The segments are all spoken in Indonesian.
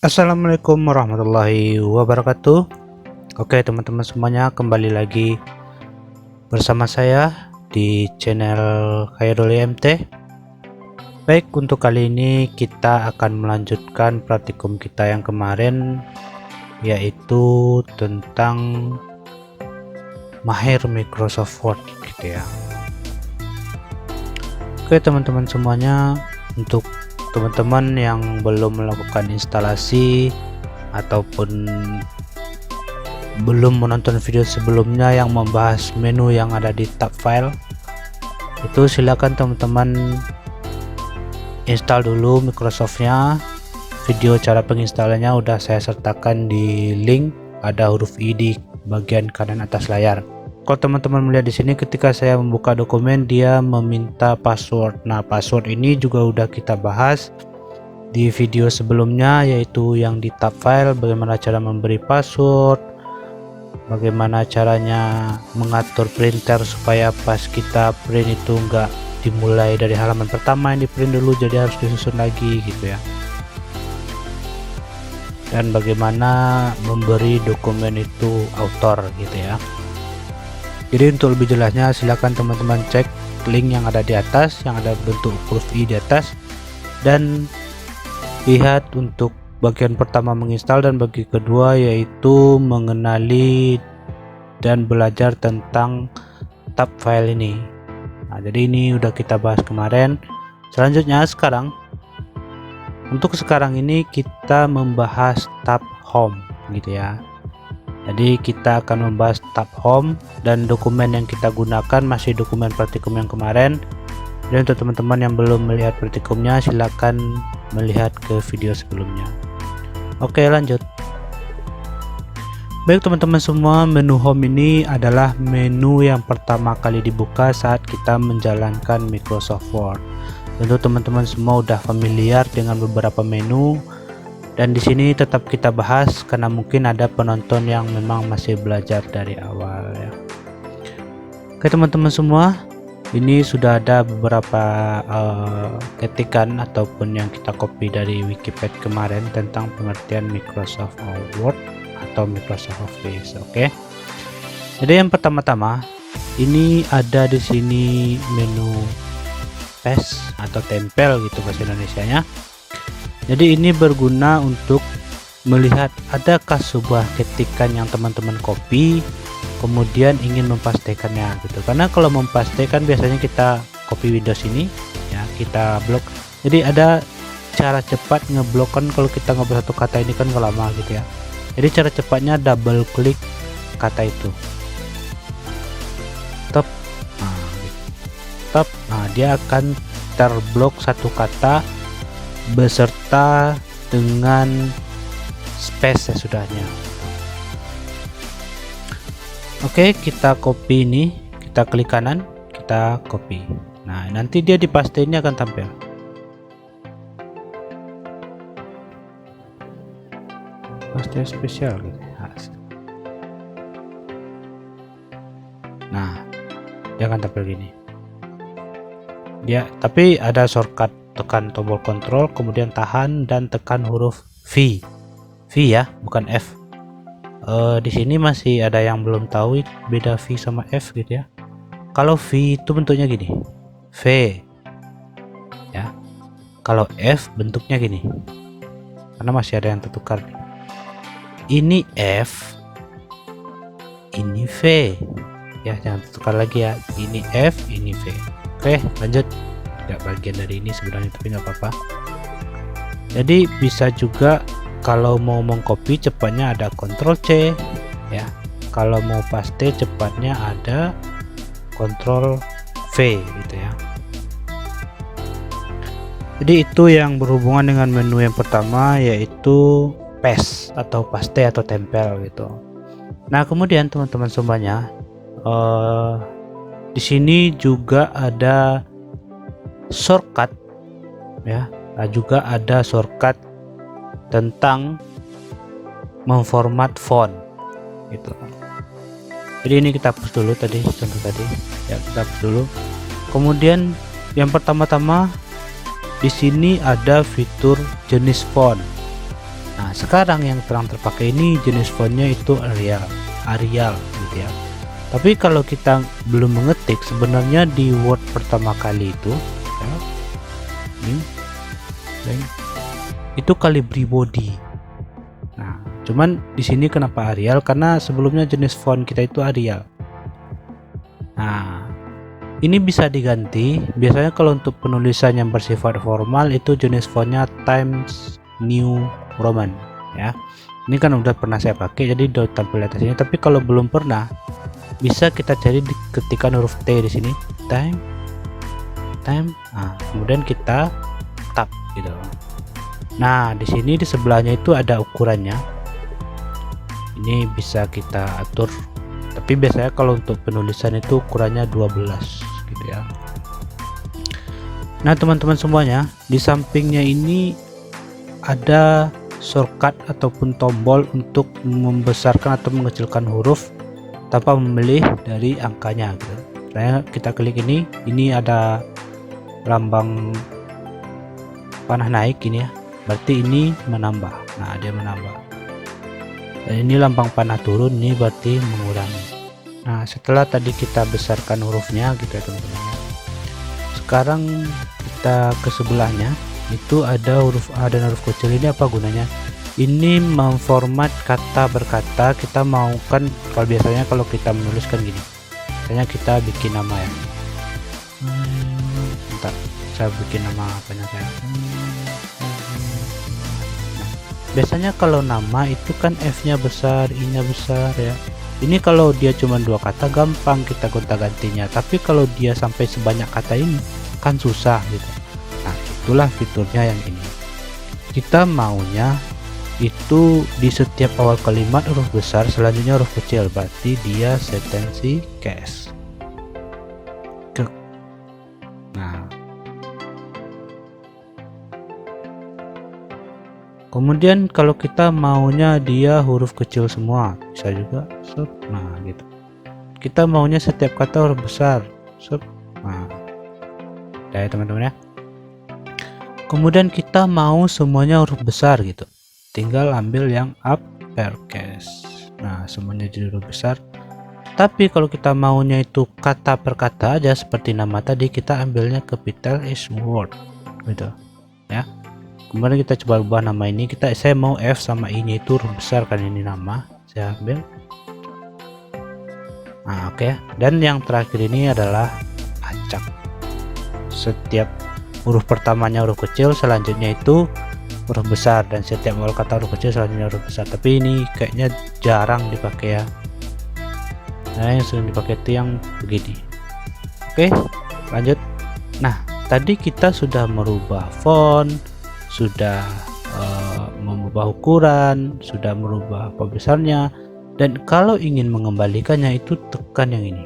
Assalamualaikum warahmatullahi wabarakatuh. Oke teman-teman semuanya, kembali lagi bersama saya di channel Khairul MT. Baik, untuk kali ini kita akan melanjutkan praktikum kita yang kemarin, yaitu tentang mahir Microsoft Word gitu ya. Oke teman-teman semuanya, untuk teman-teman yang belum melakukan instalasi ataupun belum menonton video sebelumnya yang membahas menu yang ada di tab file, itu silakan teman-teman install dulu Microsoftnya. Video cara penginstalannya udah saya sertakan di link, ada huruf I di bagian kanan atas layar. Kalau teman-teman melihat di sini, ketika saya membuka dokumen dia meminta password. Nah, password ini juga udah kita bahas di video sebelumnya, yaitu yang di tab file, bagaimana cara memberi password, bagaimana caranya mengatur printer supaya pas kita print itu enggak dimulai dari halaman pertama yang di print dulu, jadi harus disusun lagi gitu ya. Dan bagaimana memberi dokumen itu author gitu ya. Jadi untuk lebih jelasnya silakan teman-teman cek link yang ada di atas, yang ada bentuk huruf I di atas, dan lihat untuk bagian pertama menginstal dan bagi kedua yaitu mengenali dan belajar tentang tab file ini. Nah, jadi ini udah kita bahas kemarin. Selanjutnya untuk sekarang ini kita membahas tab home gitu ya. Jadi kita akan membahas tab home, dan dokumen yang kita gunakan masih dokumen praktikum yang kemarin. Dan untuk teman-teman yang belum melihat praktikumnya, silakan melihat ke video sebelumnya. Oke, lanjut. Baik teman-teman semua, menu home ini adalah menu yang pertama kali dibuka saat kita menjalankan Microsoft Word. Tentu teman-teman semua udah familiar dengan beberapa menu, dan di sini tetap kita bahas karena mungkin ada penonton yang memang masih belajar dari awal ya. Oke teman-teman semua, ini sudah ada beberapa ketikan ataupun yang kita copy dari Wikipedia kemarin tentang pengertian Microsoft Word atau Microsoft Office. Oke. Jadi yang pertama-tama ini ada di sini menu paste atau tempel gitu bahasa Indonesianya. Jadi ini berguna untuk melihat adakah sebuah ketikan yang teman-teman copy kemudian ingin mempastekannya gitu. Karena kalau mempastekan biasanya kita copy Windows ini ya, kita blok. Jadi ada cara cepat ngeblokkan kalau kita ngeblok satu kata ini kan lama gitu ya. Jadi cara cepatnya double klik kata itu. Top. Nah, dia akan terblok satu kata beserta dengan space sesudahnya. Oke, kita copy ini, kita klik kanan, kita copy. Nah, nanti dia di paste ini akan tampil. Paste spesial gitu. Nah, dia akan tampil gini. Dia tapi ada shortcut, tekan tombol kontrol, kemudian tahan dan tekan huruf V. V ya, bukan F. Di sini masih ada yang belum tahu beda V sama F gitu ya. Kalau V itu bentuknya gini, V ya. Kalau F bentuknya gini, karena masih ada yang tertukar. Ini F, ini V ya, jangan tertukar lagi ya. Ini F, ini V. Oke, lanjut. Tidak bagian dari ini sebenarnya, tapi nggak apa-apa. Jadi bisa juga kalau mau mengcopy cepatnya ada Ctrl C ya. Kalau mau paste cepatnya ada Ctrl V gitu ya. Jadi itu yang berhubungan dengan menu yang pertama, yaitu paste atau paste atau tempel gitu. Nah, kemudian teman-teman semuanya, di sini juga ada shortcut ya. Nah, juga ada shortcut tentang memformat font gitu. Jadi ini kita hapus dulu tadi, contoh tadi ya, kita hapus dulu. Kemudian yang pertama-tama di sini ada fitur jenis font. Nah, sekarang yang terang terpakai ini jenis fontnya itu Arial gitu ya. Tapi kalau kita belum mengetik, sebenarnya di Word pertama kali itu ya, itu Calibri Body. Nah, cuman di sini kenapa Arial? Karena sebelumnya jenis font kita itu Arial. Nah, ini bisa diganti. Biasanya kalau untuk penulisan yang bersifat formal itu jenis fontnya Times New Roman ya. Ini kan udah pernah saya pakai, jadi udah tampil di atas ini. Tapi kalau belum pernah, bisa kita cari ketikkan huruf T di sini, time. Nah, kemudian kita tab gitu. Nah, di sini di sebelahnya itu ada ukurannya. Ini bisa kita atur. Tapi biasanya kalau untuk penulisan itu ukurannya 12 gitu ya. Nah, teman-teman semuanya, di sampingnya ini ada shortcut ataupun tombol untuk membesarkan atau mengecilkan huruf tanpa memilih dari angkanya gitu. Nah, kita klik ini ada lambang panah naik ini ya, berarti ini menambah. Nah, dia menambah. Dan ini lambang panah turun, ini berarti mengurangi. Nah, setelah tadi kita besarkan hurufnya gitu ya teman-teman. Sekarang kita ke sebelahnya, itu ada huruf A dan huruf kecil. Ini apa gunanya? Ini memformat kata berkata. Kita mau kan, kalau biasanya kalau kita menuliskan gini, misalnya kita bikin nama ya, bentar, saya bikin nama apanya saya. Nah, biasanya kalau nama itu kan F nya besar, I nya besar ya. Ini kalau dia cuma 2 kata gampang kita gonta-gantinya, tapi kalau dia sampai sebanyak kata ini kan susah gitu. Nah, itulah fiturnya yang ini. Kita maunya itu di setiap awal kalimat huruf besar, selanjutnya huruf kecil, berarti dia sentensi case. Nah, kemudian kalau kita maunya dia huruf kecil semua, bisa juga sub. Nah, gitu. Kita maunya setiap kata huruf besar, sub. Nah, ya teman-teman ya. Kemudian kita mau semuanya huruf besar gitu, tinggal ambil yang uppercase. Nah, semuanya jadi huruf besar. Tapi kalau kita maunya itu kata per kata aja seperti nama tadi, kita ambilnya capital S word gitu ya. Kemudian kita coba ubah nama ini, saya mau F sama I nya itu huruf besar kan, ini nama saya ambil. Nah, oke. Dan yang terakhir ini adalah acak. Setiap huruf pertamanya huruf kecil, selanjutnya itu huruf besar, dan setiap awal kata huruf kecil selanjutnya huruf besar. Tapi ini kayaknya jarang dipakai ya. Nah, yang sering dipakai itu yang begini. Oke, lanjut. Nah, tadi kita sudah merubah font, sudah mengubah ukuran, sudah merubah pembesarnya, dan kalau ingin mengembalikannya itu tekan yang ini,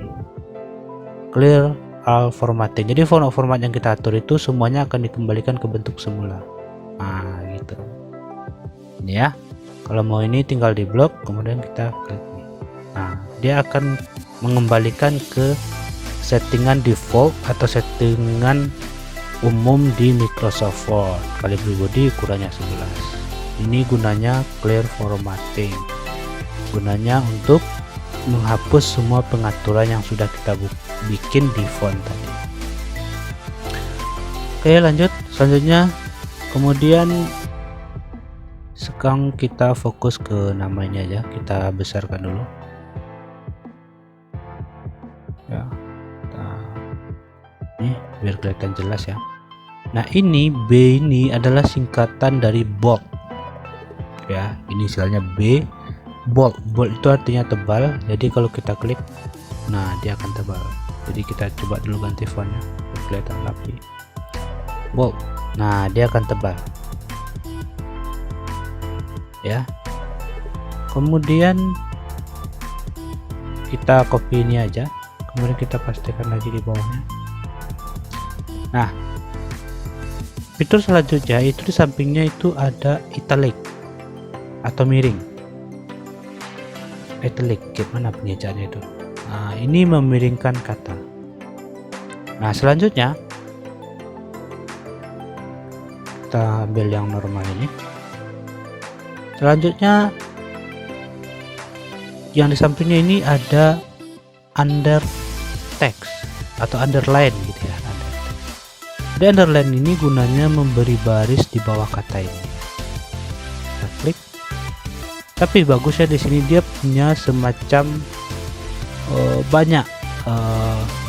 clear all formatting. Jadi format yang kita atur itu semuanya akan dikembalikan ke bentuk semula. Nah, gitu. Ini ya. Kalau mau ini tinggal di blok, kemudian kita klik. Nah, dia akan mengembalikan ke settingan default atau settingan umum di Microsoft Word. Calibri Body ukurannya 11. Ini gunanya clear formatting. Gunanya untuk menghapus semua pengaturan yang sudah kita bikin di font tadi. Oke, lanjut. Selanjutnya, kemudian sekarang kita fokus ke namanya aja. Kita besarkan dulu. Ya, ini biar kelihatan jelas ya. Nah, ini B ini adalah singkatan dari bold ya, inisialnya B. Bold itu artinya tebal, jadi kalau kita klik, nah dia akan tebal. Jadi kita coba dulu ganti fontnya biar kelihatan rapi. Bold, nah dia akan tebal ya. Kemudian kita copy ini aja, kemudian kita pastikan lagi di bawahnya. Nah, fitur selanjutnya itu di sampingnya itu ada italic atau miring. Italic, gimana penyejaannya itu? Nah, ini memiringkan kata. Nah, selanjutnya kita ambil yang normal ini. Selanjutnya yang di sampingnya ini ada under text atau underline gitu ya. Jadi underline ini gunanya memberi baris di bawah kata ini. Kita klik. Tapi bagusnya di sini dia punya semacam banyak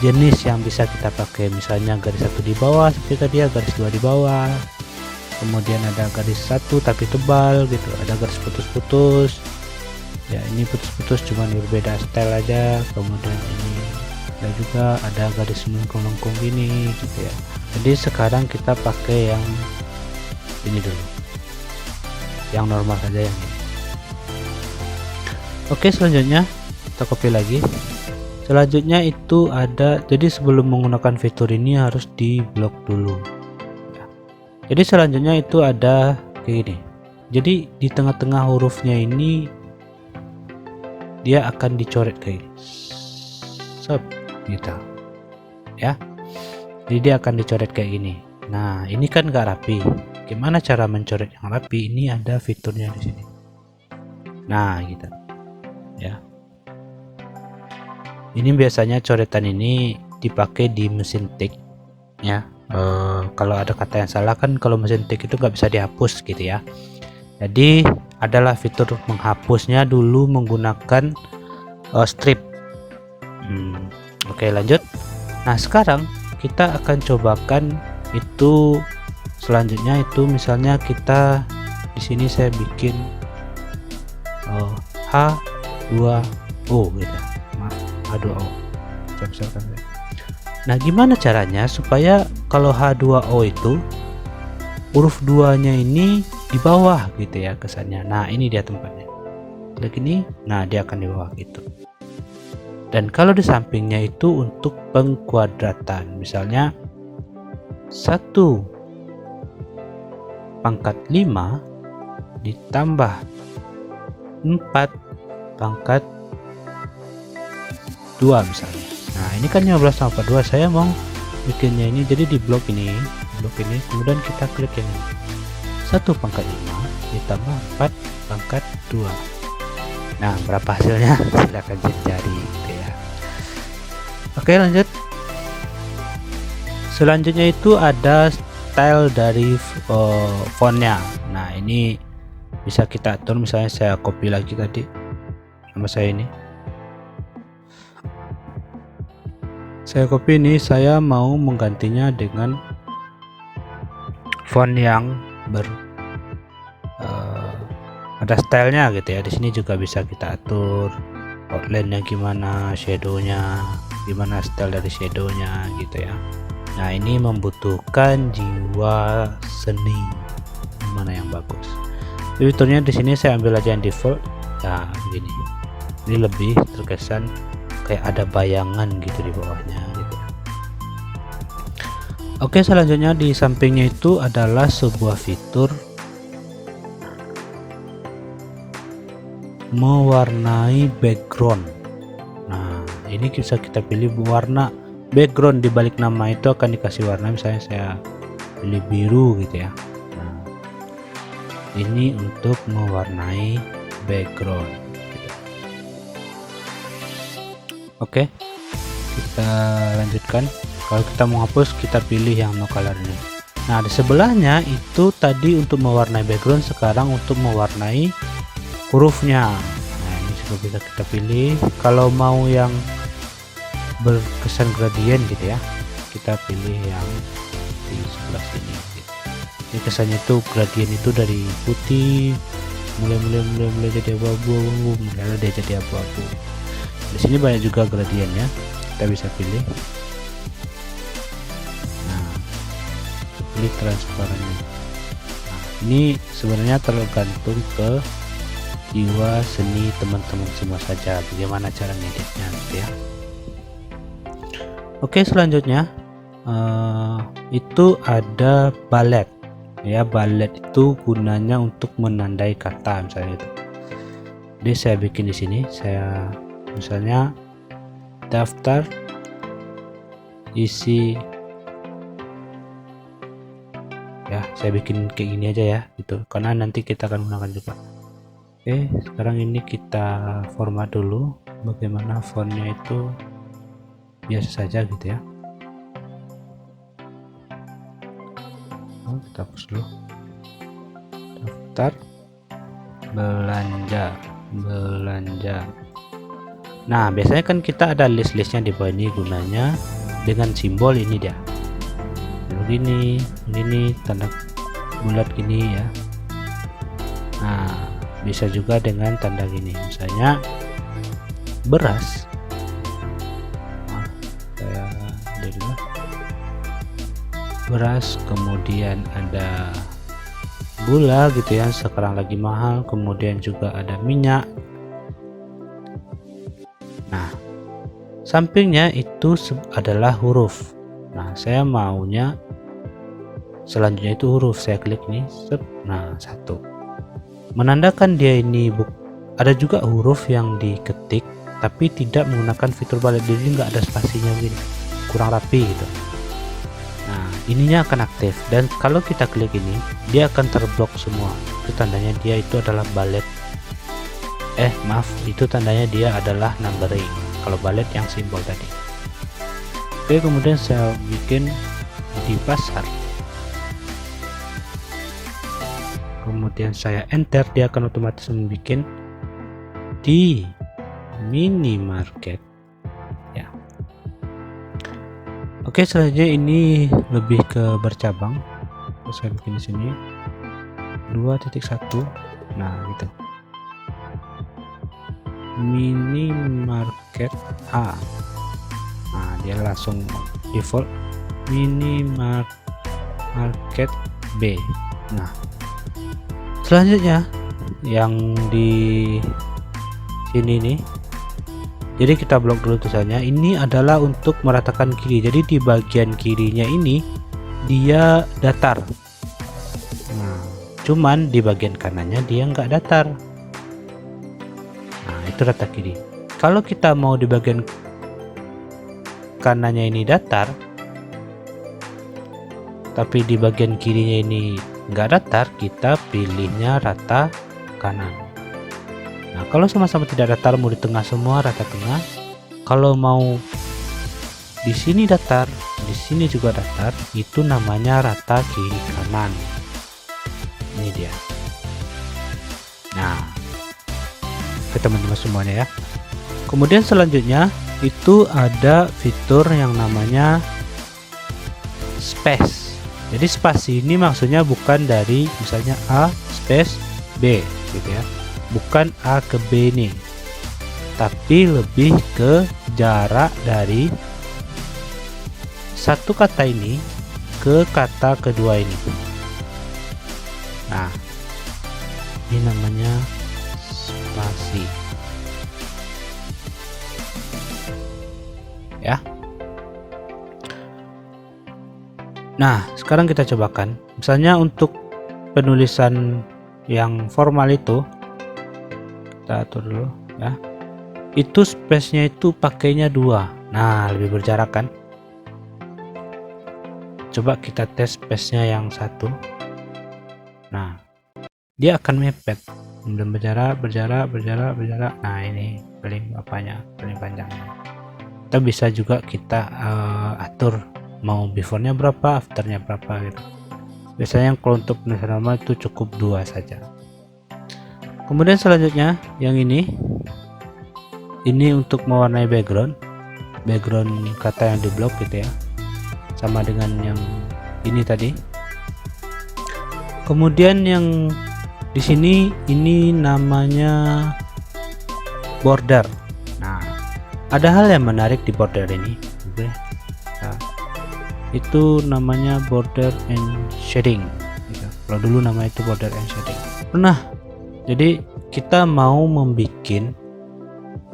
jenis yang bisa kita pakai. Misalnya garis satu di bawah seperti tadi ya, garis dua di bawah. Kemudian ada garis satu tapi tebal gitu. Ada garis putus-putus. Ya ini putus-putus cuman berbeda style aja. Kemudian ini dan juga ada garis melengkung-lengkung gini gitu ya. Jadi sekarang kita pakai yang ini dulu, yang normal saja yang ini. Oke, selanjutnya kita copy lagi. Selanjutnya itu ada, jadi sebelum menggunakan fitur ini harus di blok dulu ya. Jadi selanjutnya itu ada kayak gini. Jadi di tengah-tengah hurufnya ini dia akan dicoret kayak gini. Gitu ya. Jadi dia akan dicoret kayak gini. Nah ini kan gak rapi. Gimana cara mencoret yang rapi? Ini ada fiturnya di sini. Nah gitu ya. Ini biasanya coretan ini dipakai di mesin tik ya. Kalau ada kata yang salah kan kalau mesin tik itu nggak bisa dihapus gitu ya. Jadi adalah fitur menghapusnya dulu menggunakan strip. Oke, lanjut. Nah sekarang kita akan cobakan itu selanjutnya itu misalnya kita di sini saya bikin H2O gitu. H2O. Nah, gimana caranya supaya kalau H2O itu huruf 2-nya ini di bawah gitu ya kesannya. Nah, ini dia tempatnya. Klik ini, nah dia akan di bawah gitu. Dan kalau di sampingnya itu untuk pengkuadratan, misalnya 1/5 ditambah 4/2 misalnya. Nah ini kan 15/2, saya mau bikinnya ini jadi di blok ini, kemudian kita klik ini 1/5 ditambah 4/2. Nah berapa hasilnya? Silahkan cari gitu ya. Oke, lanjut. Selanjutnya itu ada style dari fontnya. Nah ini bisa kita atur, misalnya saya copy lagi tadi nama saya ini, saya copy ini, saya mau menggantinya dengan font yang ada stylenya gitu ya. Di sini juga bisa kita atur outline-nya gimana, shadow-nya gimana, style dari shadow-nya gitu ya. Nah ini membutuhkan jiwa seni, mana yang bagus. Fiturnya di sini saya ambil aja yang default. Nah begini, ini lebih terkesan kayak ada bayangan gitu di bawahnya gitu. Oke, selanjutnya di sampingnya itu adalah sebuah fitur mewarnai background. Nah ini bisa kita pilih warna background di balik nama itu akan dikasih warna, misalnya saya pilih biru gitu ya. Nah ini untuk mewarnai background gitu. Oke, kita lanjutkan. Kalau kita mau hapus kita pilih yang no color ini. Nah di sebelahnya itu tadi untuk mewarnai background, sekarang untuk mewarnai hurufnya. Nah ini juga bisa kita pilih. Kalau mau yang berkesan gradien gitu ya, kita pilih yang di sebelah sini gitu. Jadi kesannya tuh gradien itu dari putih mulai jadi abu-abu, mulai dia jadi abu-abu. Di sini banyak juga gradien ya, kita bisa pilih. Nah pilih transparannya. Nah ini sebenarnya tergantung ke jiwa seni teman-teman semua saja, bagaimana cara ngeditnya gitu ya. Oke, selanjutnya itu ada balet ya. Balet itu gunanya untuk menandai kata misalnya itu. Jadi saya bikin di sini, saya misalnya daftar isi ya, saya bikin kayak gini aja ya gitu, karena nanti kita akan gunakan juga. Oke, sekarang ini kita format dulu bagaimana fontnya itu biasa saja gitu ya. Kita hapus dulu. Daftar belanja. Nah, biasanya kan kita ada list-listnya di bawah ini, gunanya dengan simbol ini dia. Begini, tanda bulat gini ya. Nah, bisa juga dengan tanda gini, misalnya beras. Beras, kemudian ada gula gitu ya, sekarang lagi mahal, kemudian juga ada minyak. Nah, sampingnya itu adalah huruf. Nah, saya maunya selanjutnya itu huruf, saya klik nih, nah 1 menandakan dia ini ada juga huruf yang diketik tapi tidak menggunakan fitur balik, jadi nggak ada spasinya gini, kurang rapi gitu. Nah, ininya akan aktif, dan kalau kita klik ini dia akan terblok semua. Itu tandanya dia itu adalah balet. Maaf, itu tandanya dia adalah numbering kalau balet yang simbol tadi. Oke, kemudian saya bikin di pasar, kemudian saya enter, dia akan otomatis membuat di minimarket ya. Oke, selanjutnya ini lebih ke bercabang. Saya bikin di sini 2.1. Nah, gitu. Minimarket A. Nah, dia langsung default minimarket B. Nah, selanjutnya yang di sini nih, jadi kita blok dulu tulisannya. Ini adalah untuk meratakan kiri, jadi di bagian kirinya ini dia datar. Nah, cuman di bagian kanannya dia nggak datar. Nah, itu rata kiri. Kalau kita mau di bagian kanannya ini datar tapi di bagian kirinya ini nggak datar, kita pilihnya rata kanan. Nah, kalau sama-sama tidak datar, mau di tengah semua rata tengah. Kalau mau di sini datar, di sini juga datar, itu namanya rata kiri kanan. Ini dia. Nah, ke teman-teman semuanya ya. Kemudian selanjutnya itu ada fitur yang namanya space. Jadi spasi ini maksudnya bukan dari misalnya A space B gitu ya. Bukan A ke B nih, tapi lebih ke jarak dari satu kata ini ke kata kedua ini. Nah, ini namanya spasi ya. Nah, sekarang kita cobakan, misalnya untuk penulisan yang formal itu kita atur dulu ya, itu space-nya itu pakainya 2. Nah, lebih berjarak kan. Coba kita tes space-nya yang 1. Nah, dia akan mepet, belum berjarak. Nah, ini paling paling panjangnya. Kita bisa juga kita atur mau before-nya berapa, after-nya berapa gitu. Biasanya kalau untuk penulisan normal itu cukup 2 saja. Kemudian selanjutnya yang ini untuk mewarnai background kata yang diblok gitu ya, sama dengan yang ini tadi. Kemudian yang di sini ini namanya border. Nah, ada hal yang menarik di border ini. Oke. Nah, itu namanya border and shading gitu. Kalau dulu nama itu border and shading. Jadi kita mau membuat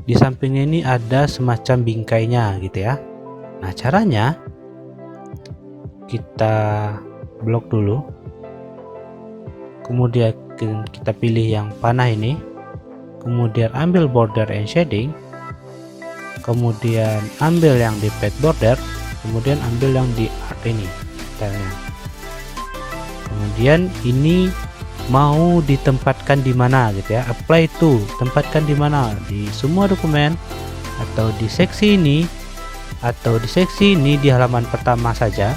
di sampingnya ini ada semacam bingkainya gitu ya. Nah, caranya kita blok dulu, kemudian kita pilih yang panah ini, kemudian ambil border and shading, kemudian ambil yang di pad border, kemudian ambil yang di art ini stylenya. Kemudian ini mau ditempatkan di mana gitu ya. Apply to, tempatkan di mana, di semua dokumen atau di seksi ini, atau di seksi ini di halaman pertama saja,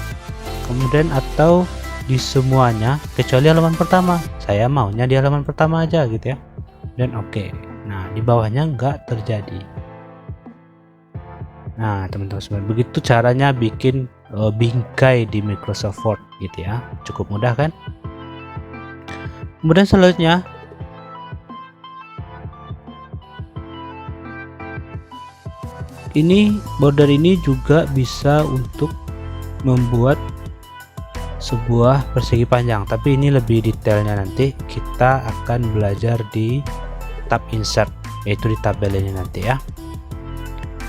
kemudian atau di semuanya kecuali halaman pertama. Saya maunya di halaman pertama aja gitu ya, dan oke. Nah, di bawahnya nggak terjadi. Nah, teman-teman, begitu caranya bikin bingkai di Microsoft Word gitu ya. Cukup mudah kan? Kemudian selanjutnya ini border ini juga bisa untuk membuat sebuah persegi panjang, tapi ini lebih detailnya nanti kita akan belajar di tab insert, yaitu di tabel ini nanti ya.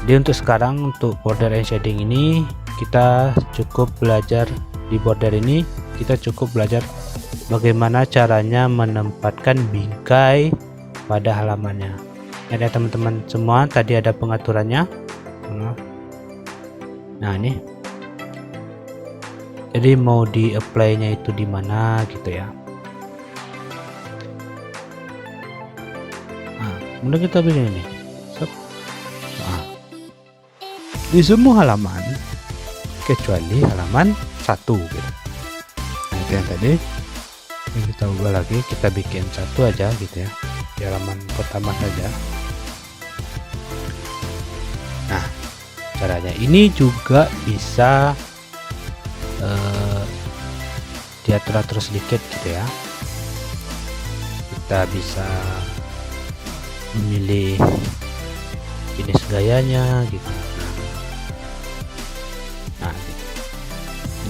Jadi untuk sekarang untuk border and shading ini kita cukup belajar di border ini, kita cukup belajar bagaimana caranya menempatkan bingkai pada halamannya. Ada teman-teman semua, tadi ada pengaturannya. Nah ini, jadi mau di apply nya itu di mana gitu ya. Nah, kemudian kita bikin ini. Nah, di semua halaman kecuali halaman 1 gitu. Nah, itu yang tadi. Ini kita ubah lagi, kita bikin satu aja gitu ya, di halaman pertama saja. Nah, caranya ini juga bisa diatur-atur sedikit gitu ya. Kita bisa memilih jenis gayanya gitu. Nah,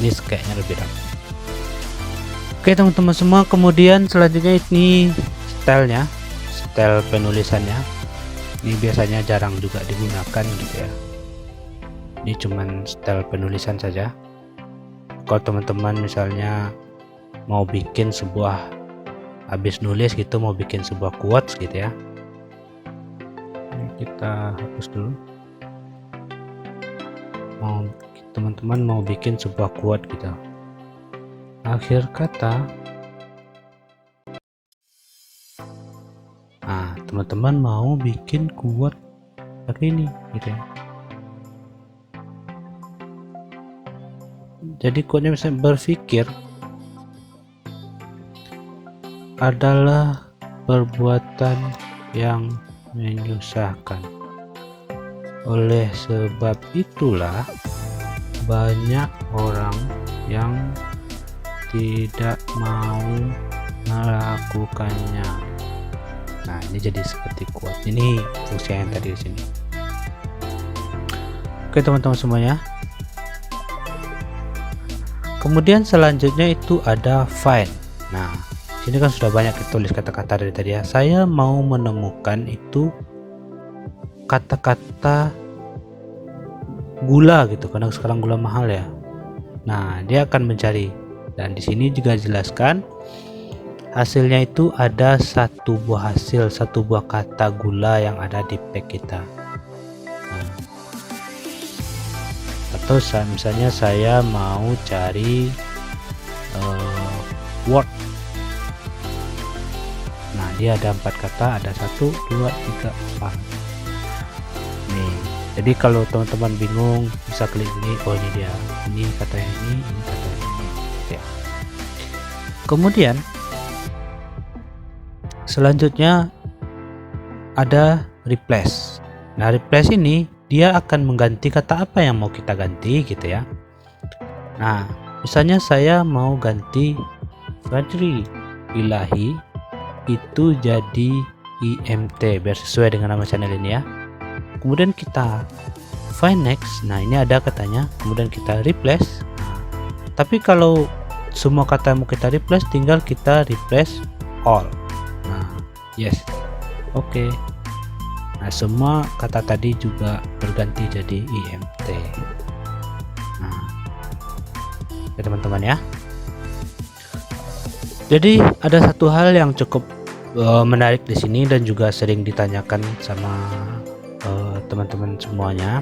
ini kayaknya lebih rapi. Oke teman-teman semua, kemudian selanjutnya ini stylenya, style penulisannya. Ini biasanya jarang juga digunakan gitu ya. Ini cuman style penulisan saja. Kalau teman-teman misalnya mau bikin sebuah, habis nulis gitu mau bikin sebuah quotes gitu ya. Ini kita hapus dulu. Teman-teman mau bikin sebuah quote gitu. Akhir kata. Nah, teman-teman mau bikin quote pakai ini gitu ya. Jadi quote-nya misalnya, berpikir adalah perbuatan yang menyusahkan. Oleh sebab itulah banyak orang yang tidak mau melakukannya. Nah, ini jadi seperti quote. Ini fungsi yang tadi di sini. Oke teman-teman semuanya. Kemudian selanjutnya itu ada find. Nah, sini kan sudah banyak ditulis kata-kata dari tadi ya. Saya mau menemukan itu kata-kata gula gitu, karena sekarang gula mahal ya. Nah, dia akan mencari. Dan di sini juga jelaskan hasilnya itu ada satu buah hasil, satu buah kata gula yang ada di pack kita. Nah, atau misalnya saya mau cari word. Nah, dia ada 4 kata, ada 1, 2, 3, 4. Nih, jadi kalau teman-teman bingung bisa klik ini. Oh, ini dia, ini kata ini kata ini ya. Kemudian selanjutnya ada replace. Nah, replace ini dia akan mengganti kata apa yang mau kita ganti gitu ya. Nah, misalnya saya mau ganti Fajri Ilahi itu jadi IMT biar sesuai dengan nama channel ini ya. Kemudian kita find next. Nah, ini ada katanya. Kemudian kita replace. Nah, tapi kalau semua kata yang mau kita replace, tinggal kita replace all. Nah, yes, oke. Nah, semua kata tadi juga berganti jadi IMT. Nah, ya teman-teman ya. Jadi ada satu hal yang cukup menarik di sini dan juga sering ditanyakan sama teman-teman semuanya.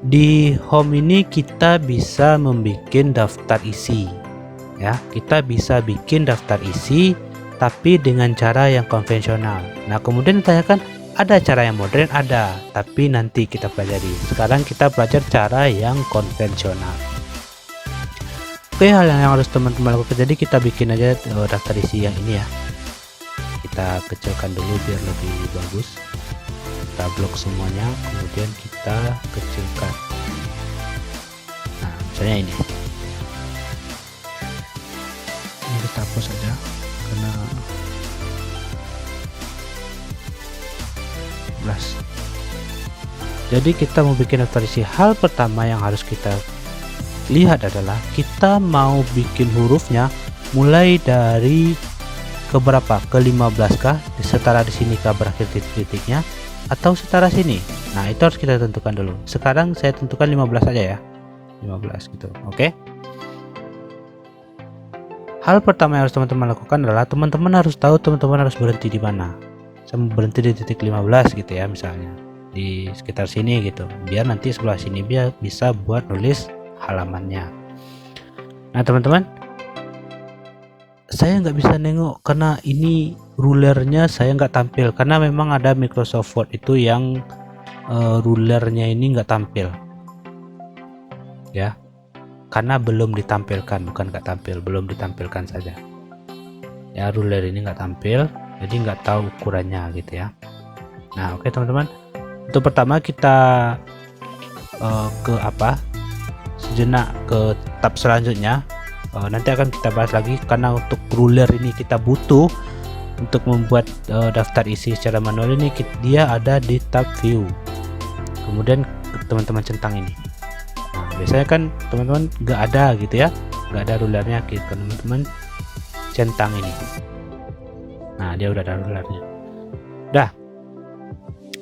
Di home ini kita bisa membuat daftar isi ya, kita bisa bikin daftar isi tapi dengan cara yang konvensional. Nah, kemudian ditanyakan, ada cara yang modern? Ada, tapi nanti kita pelajari. Sekarang kita belajar cara yang konvensional. Oke, hal yang harus teman-teman lakukan, jadi kita bikin aja daftar isi yang ini ya. Kita kecilkan dulu biar lebih bagus. Kita blok semuanya, kemudian kita kecilkan. Nah, misalnya ini kita hapus saja karena belas. Jadi kita mau bikin daftar isi, hal pertama yang harus kita lihat adalah kita mau bikin hurufnya mulai dari keberapa, ke 15 kah, setara di sini kah berakhir titik-titiknya, atau setara sini. Nah, itu harus kita tentukan dulu. Sekarang saya tentukan 15 aja ya, 15 gitu. Oke. Hal pertama yang harus teman-teman lakukan adalah teman-teman harus tahu teman-teman harus berhenti di mana. Saya mau berhenti di titik 15 gitu ya, misalnya di sekitar sini gitu, biar nanti sebelah sini biar bisa buat nulis halamannya. Nah teman-teman, saya nggak bisa nengok karena ini rulernya saya nggak tampil, karena memang ada Microsoft Word itu yang rulernya ini nggak tampil ya, karena belum ditampilkan, bukan nggak tampil, belum ditampilkan saja ya. Ruler ini nggak tampil, jadi nggak tahu ukurannya gitu ya. Nah oke teman-teman, untuk pertama kita sejenak ke tab selanjutnya. Nanti akan kita bahas lagi, karena untuk ruler ini kita butuh untuk membuat daftar isi secara manual ini, dia ada di tab view, kemudian teman-teman centang ini. Nah biasanya kan teman-teman nggak ada gitu ya, nggak ada rulernya, teman-teman centang ini. Nah dia udah ada rulernya. Dah,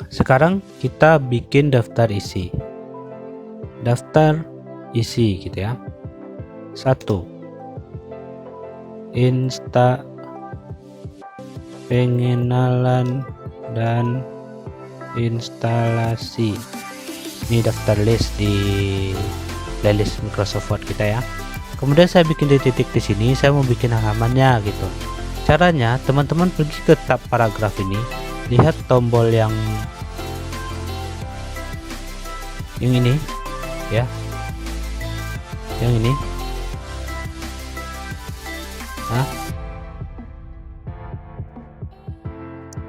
sekarang kita bikin daftar isi. Daftar isi gitu ya. 1. Pengenalan dan instalasi. Ini daftar list di playlist Microsoft Word kita ya. Kemudian saya bikin titik di sini, saya mau bikin halamannya gitu. Caranya teman-teman pergi ke tab paragraf ini, lihat tombol yang ini ya, yang ini. Nah,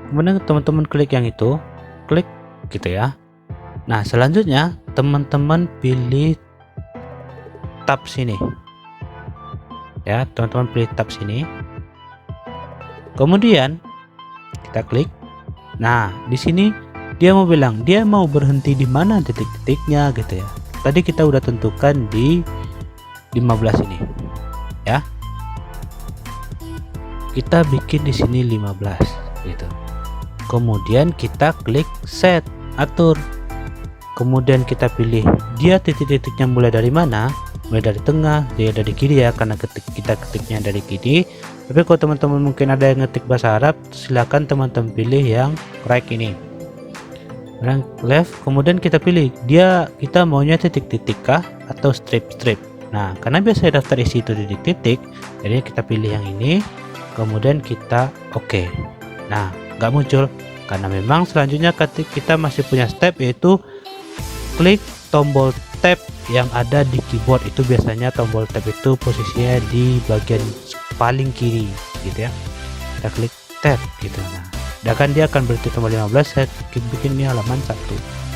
kemudian teman-teman klik yang itu, klik gitu ya. Nah selanjutnya teman-teman pilih tab sini ya, teman-teman pilih tab sini, kemudian kita klik. Nah di sini dia mau bilang dia mau berhenti di mana titik-titiknya gitu ya. Tadi kita udah tentukan di 15 ini ya, kita bikin di sini 15 gitu. Kemudian kita klik set, atur, kemudian kita pilih dia titik-titiknya mulai dari mana, mulai dari tengah, dia dari kiri ya, karena kita ketiknya dari kiri. Tapi kalau teman-teman mungkin ada yang ngetik bahasa Arab, silakan teman-teman pilih yang right ini, yang left. Kemudian kita pilih kita maunya titik-titik kah atau strip-strip. Nah karena biasanya daftar isi itu titik-titik, jadi kita pilih yang ini, kemudian kita oke. Nah nggak muncul karena memang selanjutnya kita masih punya step, yaitu klik tombol tab yang ada di keyboard. Itu biasanya tombol tab itu posisinya di bagian paling kiri gitu ya, kita klik tab gitu. Nah dan dia akan berarti tombol 15. Saya bikin ini halaman 1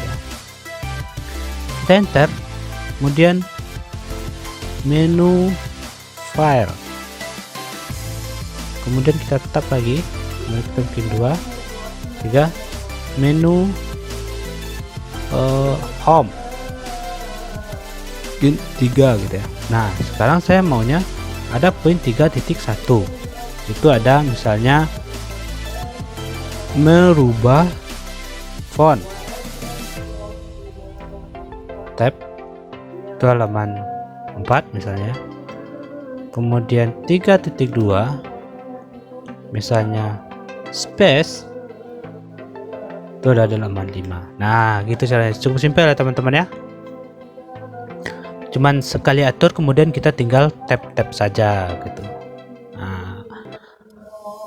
ya. Kita enter, kemudian menu file, kemudian kita tab lagi, kita bikin 2, 3, menu home 3 gitu ya. Nah sekarang saya maunya ada poin 3.1, itu ada misalnya merubah font, tab itu halaman 4 misalnya. Kemudian 3.2 misalnya space, itu ada halaman 5. Nah gitu caranya, cukup simpel ya teman-teman ya. cuman sekali atur kemudian kita tinggal tap saja gitu. Nah,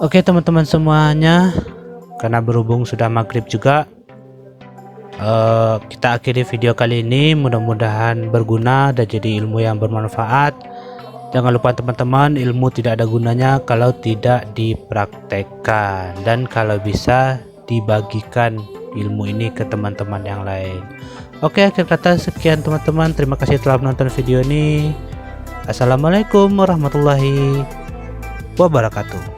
oke teman-teman semuanya, karena berhubung sudah maghrib juga, kita akhiri video kali ini. Mudah-mudahan berguna dan jadi ilmu yang bermanfaat. Jangan lupa teman-teman, ilmu tidak ada gunanya kalau tidak dipraktekkan, dan kalau bisa dibagikan ilmu ini ke teman-teman yang lain. Oke, akhir kata sekian teman-teman, terima kasih telah menonton video ini. Assalamualaikum warahmatullahi wabarakatuh.